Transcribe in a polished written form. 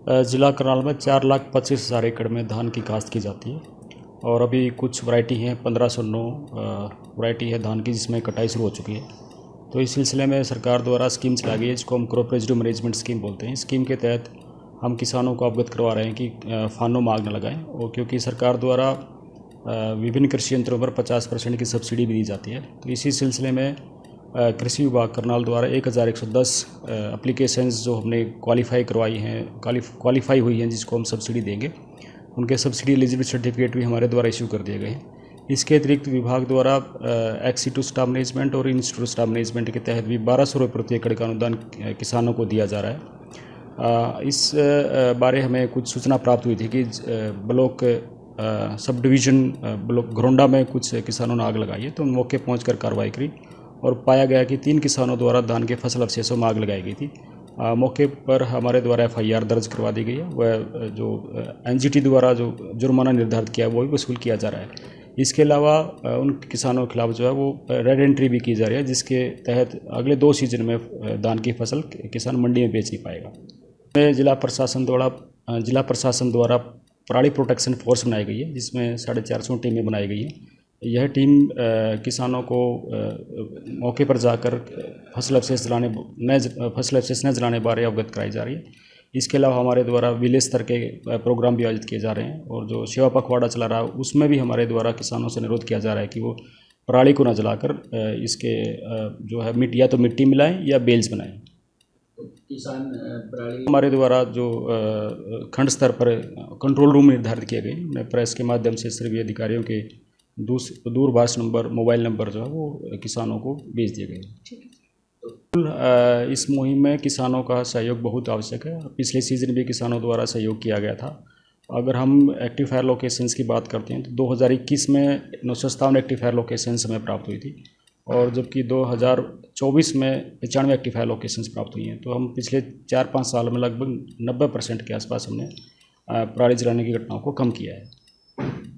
ज़िला करनाल में 4,25,000 एकड़ में धान की काश्त की जाती है और अभी कुछ वैरायटी हैं 1509 वैरायटी है धान की जिसमें कटाई शुरू हो चुकी है। तो इस सिलसिले में सरकार द्वारा स्कीम चलाई गई है जिसको हम क्रॉप रेजिड्यू मैनेजमेंट स्कीम बोलते हैं। इस स्कीम के तहत हम किसानों को अवगत करवा रहे हैं कि फानो आग न लगाएं, और क्योंकि सरकार द्वारा विभिन्न कृषि यंत्रों पर 50% की सब्सिडी भी दी जाती है। तो इसी सिलसिले में कृषि विभाग करनाल द्वारा 1110 एप्लीकेशंस जो हमने क्वालिफाई करवाई हैं, क्वालिफाई हुई हैं, जिसको हम सब्सिडी देंगे, उनके सब्सिडी एलिजिबिलिटी सर्टिफिकेट भी हमारे द्वारा इशू कर दिए गए हैं। इसके अतिरिक्त विभाग द्वारा एक्सी टू स्टाफ मैनेजमेंट और इंस्टीट्यूट स्टाफ मैनेजमेंट के तहत भी 1200 रुपये प्रति एकड़ का अनुदान किसानों को दिया जा रहा है। इस बारे हमें कुछ सूचना प्राप्त हुई थी कि block sub division block Gharaunda में कुछ किसानों ने आग लगाई है, तो मौके पहुंचकर कार्रवाई करी और पाया गया कि 3 किसानों द्वारा धान के फसल अवशेषों में आग लगाई गई थी। मौके पर हमारे द्वारा FIR दर्ज करवा दी गई है। वह जो NGT द्वारा जो जुर्माना निर्धारित किया है वो भी वसूल किया जा रहा है। इसके अलावा उन किसानों के खिलाफ जो है वो रेड एंट्री भी की जा रही है, जिसके तहत अगले 2 सीजन में धान की फसल किसान मंडी में बेच नहीं पाएगा। जिला प्रशासन द्वारा पराली प्रोटेक्शन फोर्स बनाई गई है, जिसमें 450 टीमें बनाई गई हैं। यह टीम किसानों को मौके पर जाकर फसल अवशेष न जलाने बारे अवगत कराई जा रही है। इसके अलावा हमारे द्वारा विलेज स्तर के प्रोग्राम भी आयोजित किए जा रहे हैं, और जो सेवा पखवाड़ा चला रहा है उसमें भी हमारे द्वारा किसानों से अनुरोध किया जा रहा है कि वो पराली को न जलाकर इसके जो है या तो मिट्टी मिलाएं या बेल्स बनाएं। किसान पराली हमारे द्वारा जो खंड स्तर पर कंट्रोल रूम निर्धारित किए गए, प्रेस के माध्यम से सभी अधिकारियों के दूरभाष नंबर, मोबाइल नंबर जो है वो किसानों को भेज दिए गए। इस मुहिम में किसानों का सहयोग बहुत आवश्यक है। पिछले सीजन भी किसानों द्वारा सहयोग किया गया था। अगर हम एक्टिव फायर लोकेशंस की बात करते हैं तो 2021 में 957 एक्टिव फायर लोकेशंस हमें प्राप्त हुई थी, और जबकि 2024 में 95 एक्टिव फायर लोकेशंस प्राप्त हुई हैं। तो हम पिछले 4-5 साल में लगभग 90% के आसपास हमने पराली जलाने की घटनाओं को कम किया है।